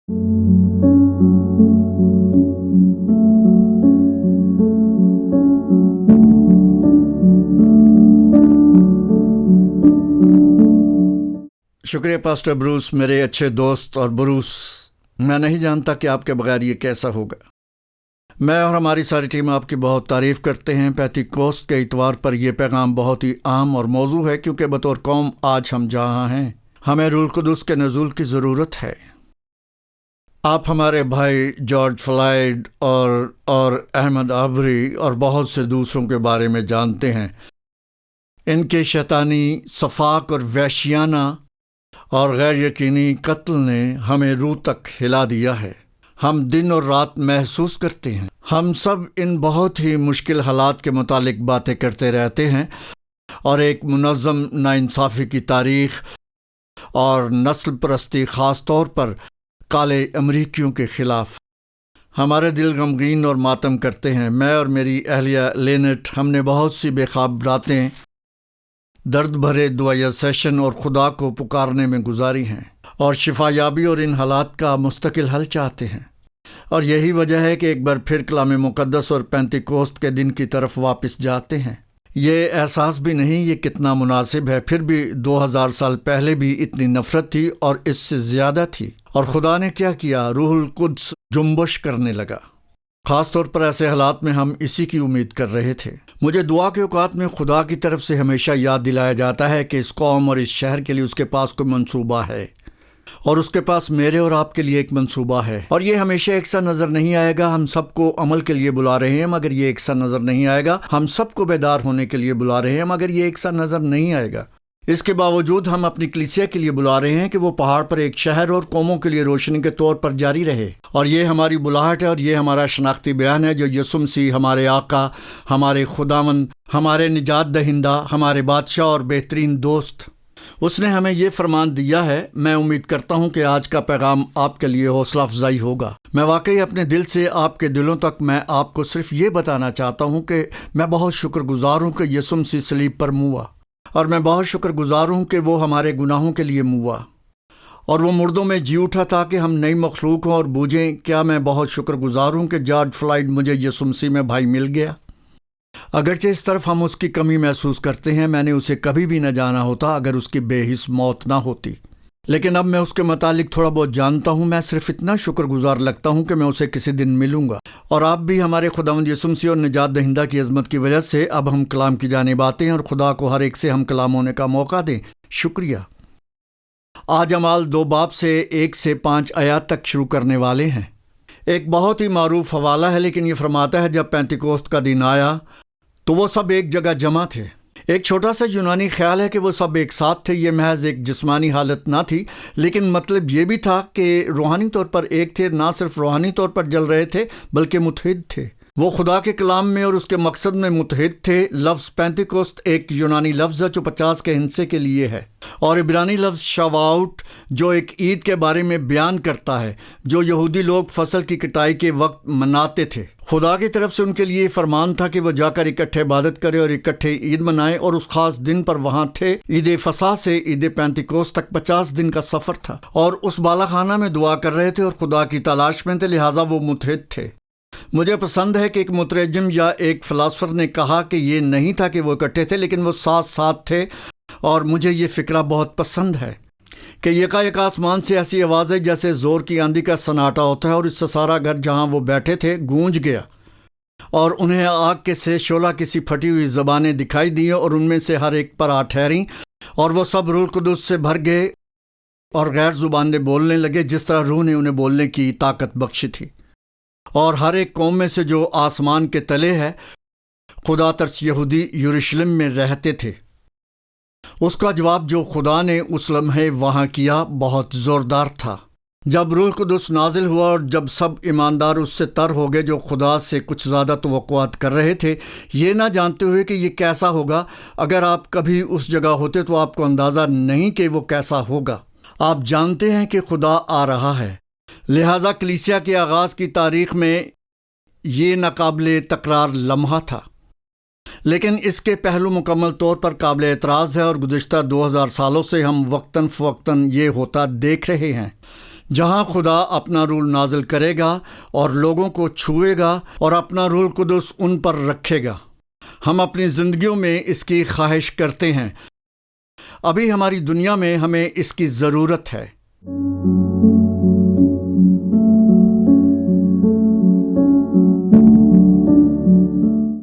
شکریہ pastor Bruce, میرے اچھے دوست اور بروس، میں نہیں جانتا کہ آپ کے بغیر یہ کیسا ہوگا۔ میں اور ہماری ساری ٹیم آپ کی بہت تعریف کرتے ہیں۔ پینتیکوست کے اتوار پر یہ پیغام بہت ہی عام اور موزوں ہے، کیونکہ بطور قوم آج ہم جہاں ہیں ہمیں روح القدس کے نزول کی ضرورت ہے۔ آپ ہمارے بھائی جارج فلائیڈ اور احمد آبری اور بہت سے دوسروں کے بارے میں جانتے ہیں۔ ان کے شیطانی، سفاک اور وحشیانہ اور غیر یقینی قتل نے ہمیں روح تک ہلا دیا ہے۔ ہم دن اور رات محسوس کرتے ہیں۔ ہم سب ان بہت ہی مشکل حالات کے متعلق باتیں کرتے رہتے ہیں، اور ایک منظم ناانصافی کی تاریخ اور نسل پرستی، خاص طور پر کالے امریکیوں کے خلاف۔ ہمارے دل غمگین اور ماتم کرتے ہیں۔ میں اور میری اہلیہ لینٹ، ہم نے بہت سی بے خواب راتیں درد بھرے دعائیہ سیشن اور خدا کو پکارنے میں گزاری ہیں، اور شفا یابی اور ان حالات کا مستقل حل چاہتے ہیں۔ اور یہی وجہ ہے کہ ایک بار پھر کلام مقدس اور پینتیکوست کے دن کی طرف واپس جاتے ہیں۔ یہ احساس بھی نہیں یہ کتنا مناسب ہے، پھر بھی 2000 سال پہلے بھی اتنی نفرت تھی اور اس سے زیادہ تھی، اور خدا نے کیا کیا؟ روح القدس جنبش کرنے لگا۔ خاص طور پر ایسے حالات میں ہم اسی کی امید کر رہے تھے۔ مجھے دعا کے اوقات میں خدا کی طرف سے ہمیشہ یاد دلایا جاتا ہے کہ اس قوم اور اس شہر کے لیے اس کے پاس کوئی منصوبہ ہے، اور اس کے پاس میرے اور آپ کے لیے ایک منصوبہ ہے، اور یہ ہمیشہ یکساں نظر نہیں آئے گا۔ ہم سب کو عمل کے لیے بلا رہے ہیں، مگر یہ یکساں نظر نہیں آئے گا۔ ہم سب کو بیدار ہونے کے لیے بلا رہے ہیں، مگر یہ یکساں نظر نہیں آئے گا۔ اس کے باوجود ہم اپنی کلیسیا کے لیے بلا رہے ہیں کہ وہ پہاڑ پر ایک شہر اور قوموں کے لیے روشنی کے طور پر جاری رہے، اور یہ ہماری بلاہٹ ہے، اور یہ ہمارا شناختی بیان ہے جو یسوع مسیح ہمارے آقا، ہمارے خداوند، ہمارے نجات دہندہ، ہمارے بادشاہ اور بہترین دوست، اس نے ہمیں یہ فرمان دیا ہے۔ میں امید کرتا ہوں کہ آج کا پیغام آپ کے لیے حوصلہ افزائی ہوگا۔ میں واقعی اپنے دل سے آپ کے دلوں تک میں آپ کو صرف یہ بتانا چاہتا ہوں کہ میں بہت شکر گزار ہوں کہ یسوع مسیح صلیب پر موا، اور میں بہت شکر گزار ہوں کہ وہ ہمارے گناہوں کے لیے موا، اور وہ مردوں میں جی اٹھا تاکہ ہم نئی مخلوق ہوں اور بوجھیں۔ کیا میں بہت شکر گزار ہوں کہ جارج فلائیڈ مجھے یسوع مسیح میں بھائی مل گیا۔ اگرچہ اس طرف ہم اس کی کمی محسوس کرتے ہیں، میں نے اسے کبھی بھی نہ جانا ہوتا اگر اس کی بے حس موت نہ ہوتی، لیکن اب میں اس کے متعلق تھوڑا بہت جانتا ہوں۔ میں صرف اتنا شکر گزار لگتا ہوں کہ میں اسے کسی دن ملوں گا، اور آپ بھی ہمارے خداوند یسوع مسیح اور نجات دہندہ کی عظمت کی وجہ سے اب ہم کلام کی جانب آتے ہیں، اور خدا کو ہر ایک سے ہم کلام ہونے کا موقع دیں۔ شکریہ۔ آج اعمال 2 باب سے 1 سے 5 آیات تک شروع کرنے والے ہیں۔ ایک بہت ہی معروف حوالہ ہے، لیکن یہ فرماتا ہے جب پینتیکوست کا دن آیا تو وہ سب ایک جگہ جمع تھے۔ ایک چھوٹا سا یونانی خیال ہے کہ وہ سب ایک ساتھ تھے۔ یہ محض ایک جسمانی حالت نہ تھی، لیکن مطلب یہ بھی تھا کہ روحانی طور پر ایک تھے۔ نہ صرف روحانی طور پر جل رہے تھے بلکہ متحد تھے۔ وہ خدا کے کلام میں اور اس کے مقصد میں متحد تھے۔ لفظ پینتیکوست ایک یونانی لفظ ہے جو 50 کے ہندسے کے لیے ہے، اور عبرانی لفظ شواؤٹ جو ایک عید کے بارے میں بیان کرتا ہے جو یہودی لوگ فصل کی کٹائی کے وقت مناتے تھے۔ خدا کی طرف سے ان کے لیے فرمان تھا کہ وہ جا کر اکٹھے عبادت کرے اور اکٹھے عید منائے، اور اس خاص دن پر وہاں تھے۔ عید فصح سے عید پینتیکوست تک 50 دن کا سفر تھا، اور اس بالا خانہ میں دعا کر رہے تھے اور خدا کی تلاش میں تھے، لہٰذا وہ متحد تھے۔ مجھے پسند ہے کہ ایک مترجم یا ایک فلاسفر نے کہا کہ یہ نہیں تھا کہ وہ اکٹھے تھے، لیکن وہ ساتھ ساتھ تھے، اور مجھے یہ فکرہ بہت پسند ہے کہ یکایک آسمان سے ایسی آواز ہے جیسے زور کی آندھی کا سناٹا ہوتا ہے، اور اس سے سارا گھر جہاں وہ بیٹھے تھے گونج گیا، اور انہیں آگ کے سے شعلہ کسی پھٹی ہوئی زبانیں دکھائی دیں، اور ان میں سے ہر ایک پر آ ٹھہریں، اور وہ سب روح القدس سے بھر گئے اور غیر زبانیں بولنے لگے جس طرح روح نے انہیں بولنے کی طاقت بخشی تھی۔ اور ہر ایک قوم میں سے جو آسمان کے تلے ہے، خدا ترس یہودی یروشلم میں رہتے تھے۔ اس کا جواب جو خدا نے اس لمحے وہاں کیا بہت زوردار تھا۔ جب روح القدس نازل ہوا اور جب سب ایماندار اس سے تر ہو گئے جو خدا سے کچھ زیادہ توقعات کر رہے تھے، یہ نہ جانتے ہوئے کہ یہ کیسا ہوگا۔ اگر آپ کبھی اس جگہ ہوتے تو آپ کو اندازہ نہیں کہ وہ کیسا ہوگا۔ آپ جانتے ہیں کہ خدا آ رہا ہے، لہٰذا کلیسیا کے آغاز کی تاریخ میں یہ ناقابل تکرار لمحہ تھا، لیکن اس کے پہلو مکمل طور پر قابل اعتراض ہے، اور گزشتہ 2000 سالوں سے ہم وقتاً فوقتاً یہ ہوتا دیکھ رہے ہیں۔ جہاں خدا اپنا رول نازل کرے گا اور لوگوں کو چھوئے گا اور اپنا روح القدس ان پر رکھے گا۔ ہم اپنی زندگیوں میں اس کی خواہش کرتے ہیں۔ ابھی ہماری دنیا میں ہمیں اس کی ضرورت ہے۔